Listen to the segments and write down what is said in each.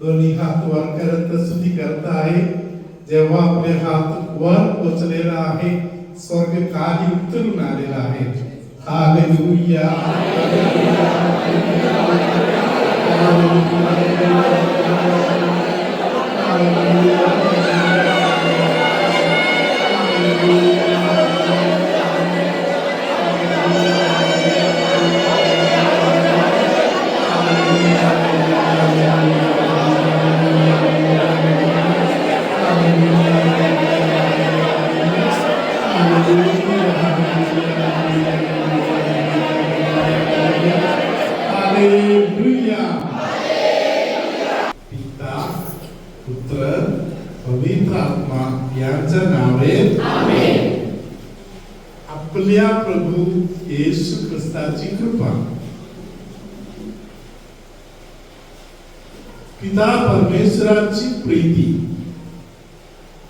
दोन्ही हात वर करत स्तुती करत आहे. जेव्हा आपले हात वर पोचलेला आहे, स्वर्ग काही उतरून आलेला आहे. Hallelujah, hallelujah, hallelujah. पिता, पुत्र, पवित्र आत्मा यांच्या नावे आमेन. आपल्या प्रभू येशू ख्रिस्ताची कृपा, पिता परमेश्वराची प्रीती,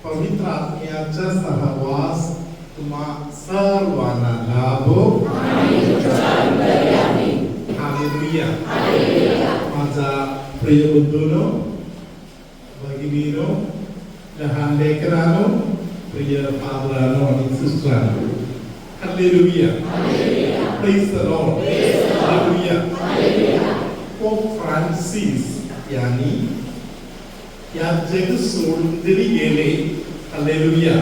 पवित्र आत्म्याचा सहवास तुम्हा सर्वांना लाभो. हालेलुया. माझा प्रिय बंधूंनो, भगिनीनो, लहान लेकरांनो, प्रिय फादरांनो आणि सिस्टरांनो, hallelujah. Praise the Lord. Hallelujah. Pope Francis यांनी या जग सोडून जरी गेले, हालेलुया,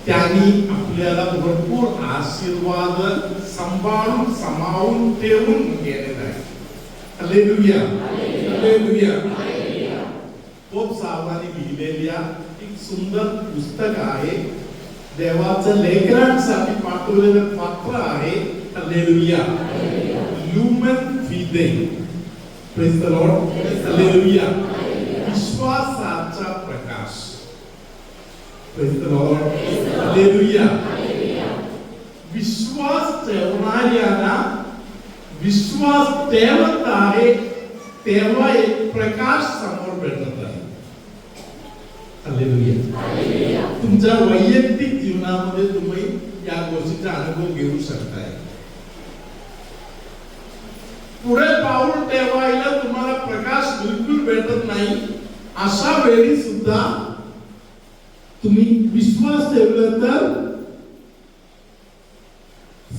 त्यांनी आपल्याला भरपूर आशीर्वाद सांभाळून सामावून ठेवून गेलेला आहे. Hallelujah, hallelujah. पोप साहेबांनी लिहिलेल्या एक सुंदर पुस्तक आहे. देवाच्या लेकरांसाठी पाठवलेलं पत्र आहे. Hallelujah. Lumen Fidei. Praise the Lord. Hallelujah. विश्वासाचा प्रकाश. Praise the Lord. हालेलुया. विश्वास ठेवणाऱ्यांना विश्वास ठेवत आहे तेव्हा एक प्रकाश समोर भेटत आहे. हालेलुया. तुमच्या वैयक्तिक जीवनामध्ये तुम्ही या गोष्टीचा अनुभव घेऊ शकताय. पुढे पाऊल ठेवायला तुम्हाला प्रकाश बिलकुल भेटत नाही. अशा वेळी सुद्धा तुम्ही विश्वास ठेवला तर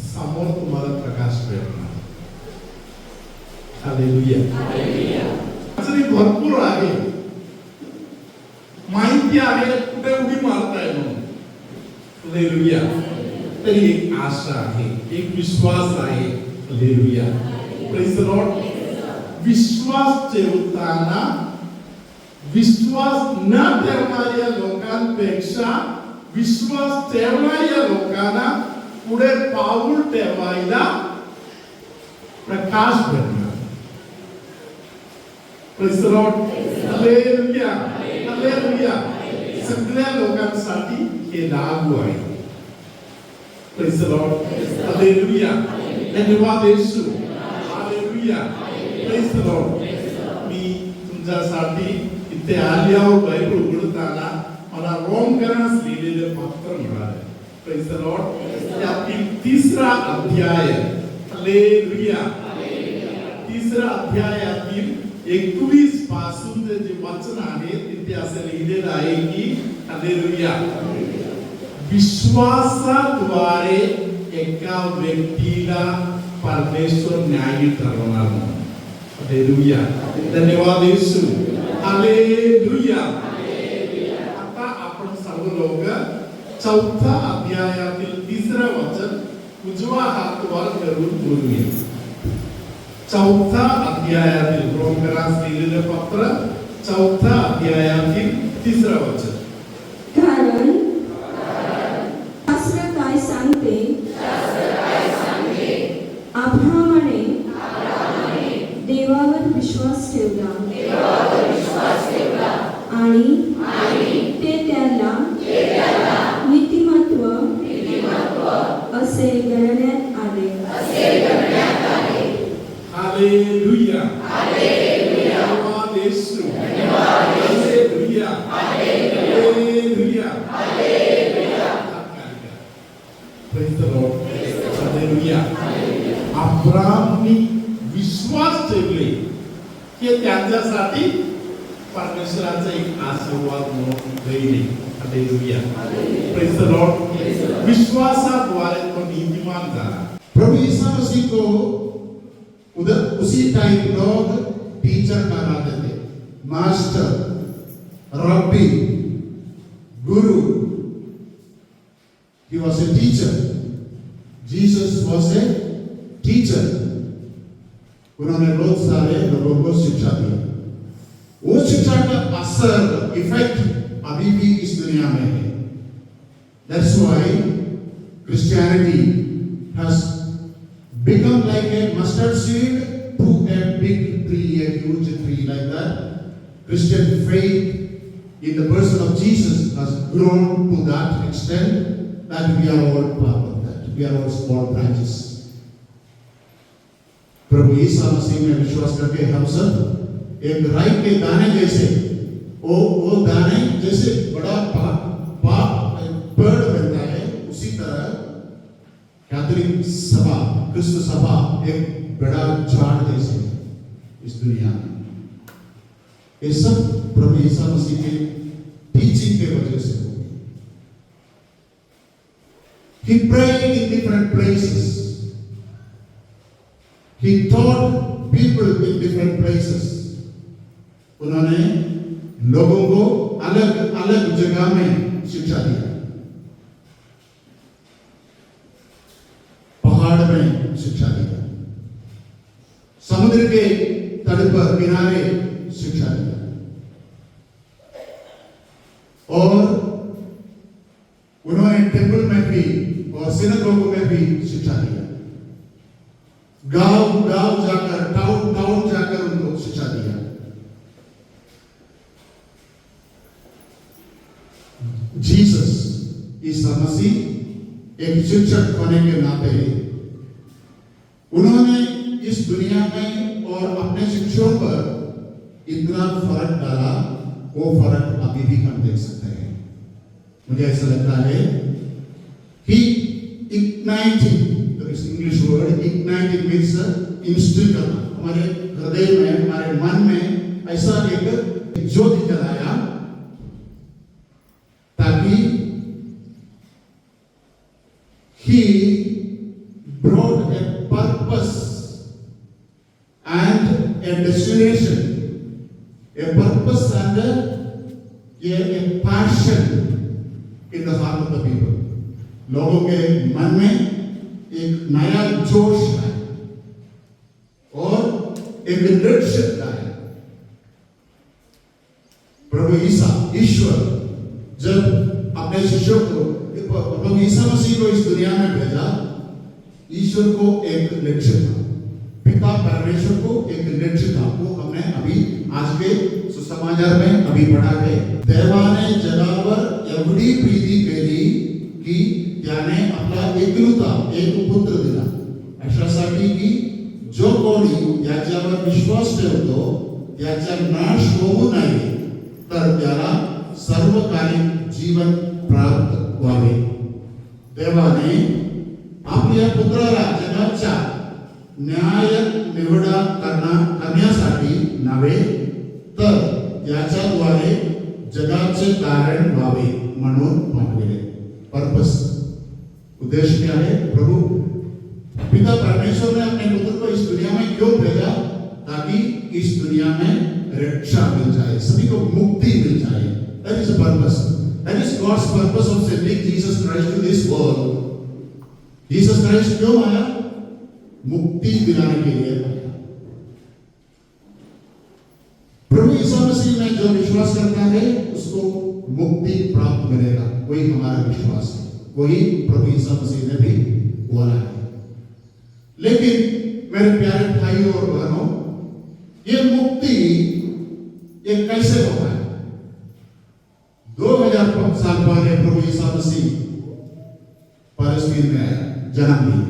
समोर तुम्हाला प्रकाश भेटणार. हालेलुया. भरपूर आहे, माहिती आहे कुठे उडी मारताय म्हणून. हालेलुया. तरी एक आशा आहे, एक विश्वास आहे. हालेलुया. Praise the Lord. विश्वास ठेवताना विश्वास न ठेवणाऱ्या लोकांपेक्षा विश्वास ठेवणाऱ्या लोकांना पुढे पाऊल ठेवायला प्रकाश भेटणार. Praise the Lord. Hallelujah, hallelujah. सगळ्या लोकांसाठी हे लागू आहे. Praise the Lord. हालेलुया. धन्यवाद Yeshu. Hallelujah. Praise the Lord. मी तुमच्यासाठी इथे आल्यावर बायबल उघडताना मला रोमकरांस लिहिलेले पत्र मिळाले. Praise the Lord. त्यातील 3रा अध्याय. हालेलुया. 3रा अध्यायातील 21 पासून जे वचन आहे तिथे असं लिहिलेलं आहे की हालेलुया, विश्वासाद्वारे एका व्यक्तीला परमेश्वर न्याय ठरवणार. हालेलुया. धन्यवाद येशू. हालेलुया. आता आपण सर्व लोक 4थ्या अध्यायातील 3रं वचन उजवा हात वर करून बोलूया. 4थ्या अध्यायातील रोमकरांस लिहिलेले पत्र 4थ्या अध्यायातील 3रं वचन. कारण शास्त्र काय सांगते, अब्राहामाने देवावर विश्वास ठेवला आणि ते त्याला नीतिमत्व असे गणण्यात आले. हालेलुया. धन्यवाद Yeshu. Hallelujah. Hallelujah. Praise the Lord. Hallelujah. अब्राहामने विश्वास ठेवले हे त्यांच्यासाठी परमेश्वराचा एक आशीर्वाद म्हणून देईल. हालेलुया. Praise the Lord. विश्वासाद्वारे तो नीतिमान झाला. प्रभु यीशु मसीह को उधर उसी टाइम लोग टीचर कहलाते थे, master, rabi, Guru. He was a teacher. Jesus was a teacher. उन्होंने बहुत सारे लोगों को शिक्षा दी. वो शिक्षा का असर, इफेक्ट अभी भी इस दुनिया में है. That's why Christianity has become like a mustard seed to a big tree, a huge tree like that. Christian faith in the person of Jesus has grown to that extent that we are all part of that. We are all small branches. प्रभु यीशु मसीह में विश्वास करके हम सब एक राई के दाने जैसे, वो दाने जैसे बड़ा पेड़ बनता है, उसी तरह कैथोलिक सभा, क्रिस्त सभा एक बड़ा झाड़ जैसे इस दुनिया में. ये सब प्रभु यीशु मसीह के टीचिंग के वजह से हो. He prayed in different places. He taught people in different places. उन्होंने लोगों को अलग अलग जगह में शिक्षा दिया. पहाड़ में शिक्षा दिया, समुद्र के तट पर किनारे शिक्षा दिया, और उन्होंने टेंपल में भी और सिनेगोग में भी शिक्षा दिया. गांव गांव जाकर, टाउन टाउन जाकर उनको शिक्षा दिया. जीसस ईसा मसीह एक शिक्षक होने के नाते उन्होंने इस दुनिया में और अपने शिक्षकों पर इतना फर्क डाला, वो फर्क अभी भी हम देख सकते हैं. मुझे ऐसा लगता है he igniting, तो इस English word igniting means instil करना. हमारे हृदय में, हमारे मन में ऐसा एक ज्योति जलाया ताकि he brought a purpose and a destination, a purpose and a passion in the heart of the people. लोगों के मन में एक नया जोश है और एक लक्ष्य है. प्रभु ईश्वर जब अपने शिष्यों को, प्रभु ईसा मसीह को इस दुनिया में भेजा, ईश्वर को एक लक्ष्य था, पिता परमेश्वर को एक लक्ष्य था. वो हमने अभी आज के सुसमाचार में अभी पढ़ा है. देवाने जगावर एवढी प्रीती केली की त्याने आपला एकलुता एक पुत्र दिला, अशासाठी की जो कोणी याच्यावर विश्वास ठेवतो त्याचा नाश होऊ नये, तर त्याला सर्वकालिक जीवन प्राप्त व्हावे. देवाने आपल्या पुत्राला जगाच्या न्याय निवडा करण्यासाठी नव्हे, तर त्याच्याद्वारे जगाचे कारण व्हावे म्हणून पाठविले. पर्पस, उद्देश्य क्या है? प्रभु पिता परमेश्वर ने अपने पुत्र को इस दुनिया में क्यों भेजा? ताकि इस दुनिया में रक्षा मिल जाए, सभी को मुक्ति मिल जाए. That is the purpose. That is God's purpose of sending Jesus Christ to this world. Jesus Christ क्यों आया? मुक्ति दिलाने के लिए आया. प्रभु यीशु मसीह में जो विश्वास करता है उसको मुक्ति प्राप्त मिलेगा. वही हमारा विश्वास है, वही प्रभु यीशु मसीह ने भी बोला है. लेकिन मेरे प्यारे भाइयों और बहनों, ये मुक्ति ये कैसे होता है? 2000 साल पहले प्रभु यीशु मसीह पैलेस्टीन में आया, जन्म लिया.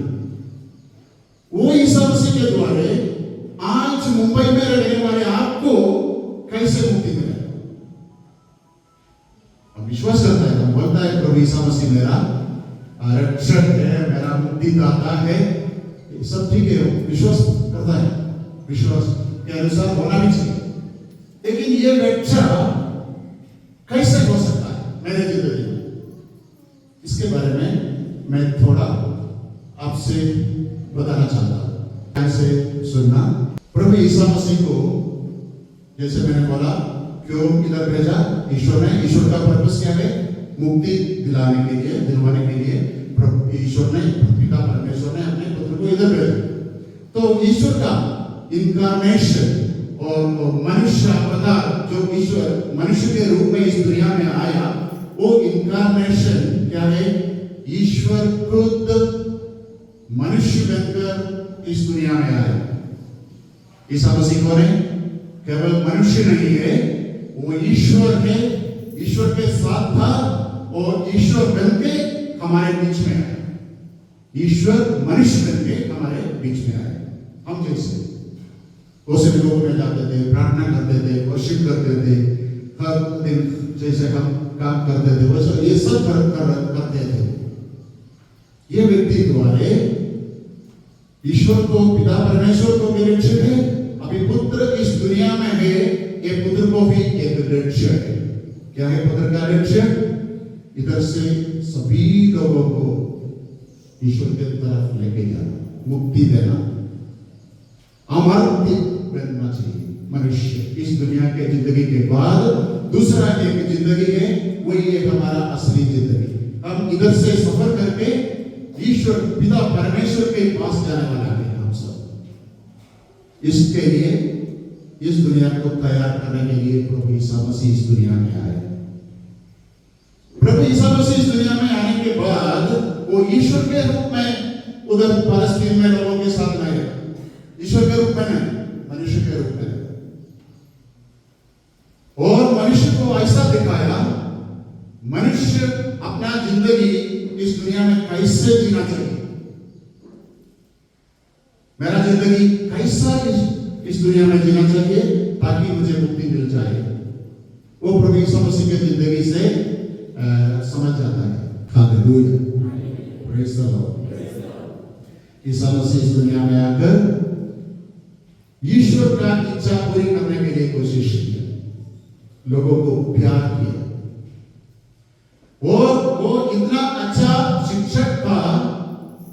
वो यीशु मसीह के द्वारा आज मुंबई में रहने वाले आपको कैसे मुक्ति मिलेगा? हम विश्वास करता है, हम बोलता है प्रभु यीशु मसीह मेरा रक्षक है, मेरा मुक्तिदाता है, सब ठीक है, विश्वास करता है. विश्वास के अनुसार होना भी चाहिए। लेकिन ये व्याख्या कैसे हो सकता है मेरे जिंदगी में, इसके बारे में मैं थोड़ा आपसे बताना चाहता हूं। ऐसे सुनना, प्रभु ईसा मसीह को जैसे मैंने बोला क्यों इधर भेजा ईश्वर ने, ईश्वर का पर्पस क्या है? मुक्ति दिलाने के लिए, दिलवाने के लिए ईश्वर ने, पिता परमेश्वर ने अपने पुत्र को इधर भेजा। तो ईश्वर का इनकारनेशन और मनुष्य अवतार, जो ईश्वर मनुष्य के रूप में इस दुनिया में आया, वो इनकारनेशन क्या है? ईश्वर खुद मनुष्य बनकर इस दुनिया में आया। ईसा मसीह कौन है? केवल मनुष्य नहीं है, वो ईश्वर है, ईश्वर के साथ था और ईश्वर बनके हमारे बीच में आया। ईश्वर मनुष्य बनके हमारे बीच में आया। हम जैसे उसे लोगों में जाते थे, प्रार्थना करते थे, वर्शिप करते थे, हर दिन जैसे हम काम करते थे वैसे ये सब करते थे। ये व्यक्ति द्वारे ईश्वर को, पिता परमेश्वर को भी लक्ष्य है, अभी पुत्र इस दुनिया में है, ये पुत्र को भी एक लक्ष्य है। क्या है पुत्र का लक्ष्य? इधर से सभी लोगों को ईश्वर की तरफ लेके जाना, मुक्ति देना, अमर बनना चाहिए मनुष्य। इस दुनिया के जिंदगी के बाद दूसरा एक जिंदगी है, वही है हमारा असली जिंदगी। हम इधर से सफर करके ईश्वर पिता परमेश्वर के पास जाने वाला है हम सब। इसके लिए इस दुनिया को तैयार करने के लिए प्रभु ईसा मसीह इस दुनिया में आए। प्रभु ईसा मसीह इस दुनिया में आने के बाद वो ईश्वर के रूप में उधर फलस्तीन में लोगों के साथ में, ईश्वर के रूप में नहीं, मनुष्य के रूप में, और मनुष्य को ऐसा दिखाया मनुष्य अपना जिंदगी इस दुनिया में कैसे जीना चाहिए, मेरा जिंदगी कैसा इस दुनिया में जीना चाहिए ताकि मुझे मुक्ति मिल जाए। वो प्रभु यीशु मसीह की जिंदगी से समझ जाता है। Hallelujah, praise the Lord. Yishu मसीह इस दुनिया में आकर ईश्वर का इच्छा पूरी करने के लिए कोशिश की, लोगों को प्यार किया, और वो इतना अच्छा शिक्षक था,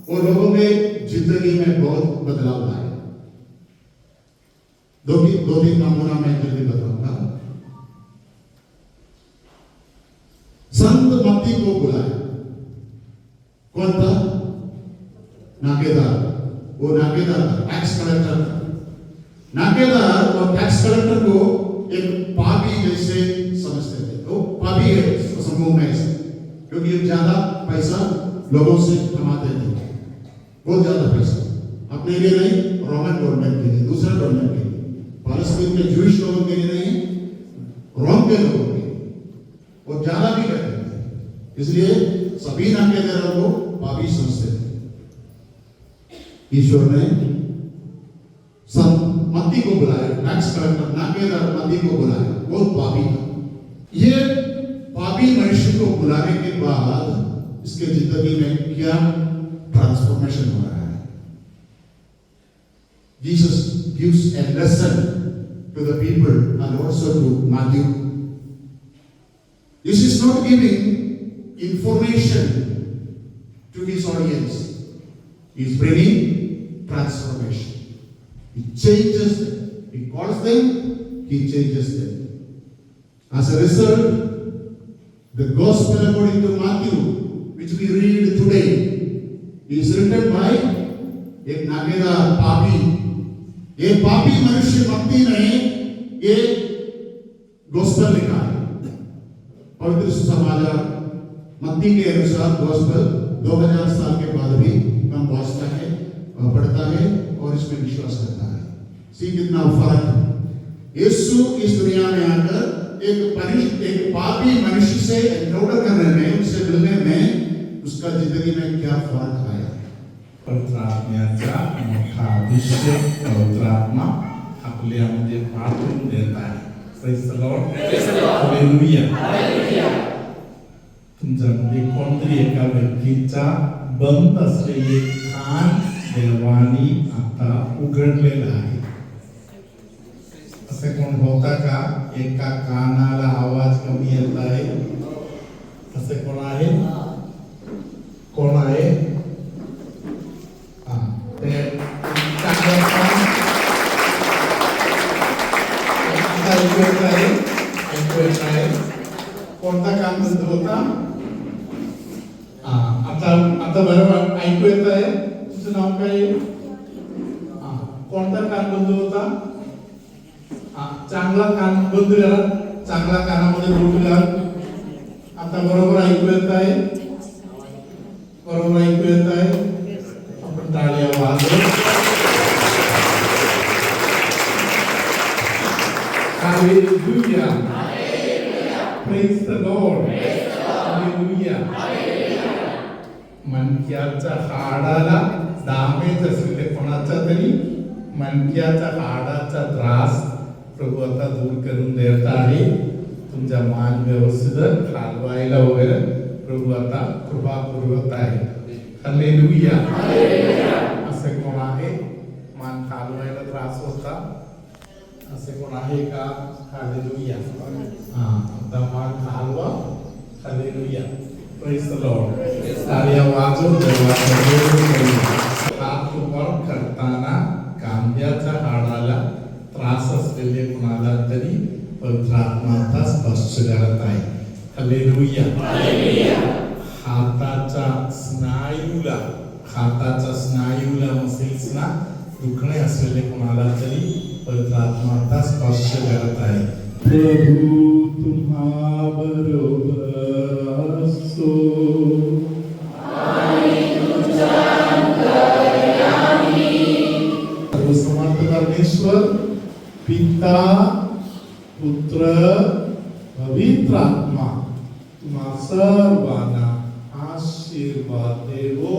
वो लोगों में जिंदगी में बहुत बदलाव लाया। दो तीन नमूना मैं जल्दी बताऊंगा। संत मत्ती को बुलाया, कौन था? नाकेदार। वो नाकेदार टैक्स कलेक्टर था। नाकेदार और टैक्स कलेक्टर को एक पापी जैसे समझते थे। वो पापी है समूह में से, क्योंकि ज्यादा पैसा लोगों से कमाते थे, बहुत ज्यादा पैसा, अपने लिए नहीं, रोमन गवर्नमेंट के लिए, दूसरे गवर्नमेंट के लिए, फालस्तीन के जूइश लोगों के लिए नहीं, रोम के लोगों के लिए, और ज्यादा भी करते थे। इसलिए सभी नाकेदारों को पापी समझते थे। ईश्वर ने मत्ती को बुलाया, टैक्स कलेक्टर नाकेदार मत्ती को बुलाया, बहुत पापी था। ये पापी मनुष्य को बुलाने के बाद इसके जिंदगी में क्या ट्रांसफॉर्मेशन हो रहा है? Jesus gives a lesson to the people and also to Matthew. This is not giving information to his audience. He is bringing transformation. He changes them. He calls them, he changes them. As a result, the gospel according to Matthew, which we read today, is written by एक नाकेदार पापी। ये पापी मनुष्य मत्ती ने ये gospel लिखा है। पवित्र सुसमाचार मत्ती के अनुसार गोस्पेल 2000 साल के बाद भी हम पहुंचता है, पढ़ता है और इसमें विश्वास करता है। सी कितना फर्क है। यीशु इस दुनिया में आकर एक पापी मनुष्य से एनकाउंटर करने में, उससे मिलने में उसका जिंदगी में क्या फर्क आया। पवित्र आत्म्याचा मोठा अभिषेक पवित्र आत्मा आपल्यामध्ये पाठवून देत आहे। Praise the Lord, hallelujah. तुमच्यामध्ये कोणतरी एका व्यक्तीचा बंद असलेले कान देवानी आता उघडलेला आहे। असे कोण होता का? एका कानाला आवाज कमी येत आहे, असे कोण आहे? कोण आहे? हा, ते चांगलं काम. आता ऐकू येत आहे? ऐकू येत आहे? कोणता कान बंद होता? हा, आता बरोबर ऐकू येत आहे? तुझं नाव काय आहे? हा, कोणता कान बंद होता? चांगला कान बंद करा, चांगला कानामध्ये बोट घाल. आता बरोबर ऐकू येत आहे? बरोबर ऐकू येत आहे? आपण टाळ्या वाजवू. Hallelujah. Praise the Lord. Hallelujah. मणक्याच्या हाडाला डॅमेज असलेले कोणाचा तरी मणक्याच्या हाडाचा त्रास प्रभू आता दूर करून देत आहे. तुमचा मान व्यवस्थित हलवायला वगैरे प्रभू आता कृपा पुरवत आहे. हालेलुया. असे कोण आहे? मान हलवायला त्रास होता, असे कोण आहे का? हालेलुया. हा, आता मान हलवा. हालेलुया. Praise the Lord. टाळ्या वाजव. हात वर करताना कांद्याच्या हाडाला त्रास असलेले कोणाला तरी पवित्र आत्मा आता स्पर्श करत आहे. हालेलुया. हाताच्या स्नायूला मसल्सना दुखणे असलेले कोणाला तरी पवित्र आत्मा आता स्पर्श करत आहे. प्रभू तुम्हा बरोबर असो. सर्वसमर्थ परमेश्वर पिता पुत्र पवित्र आत्मा तुम्हा सर्वांना आशीर्वाद देवो.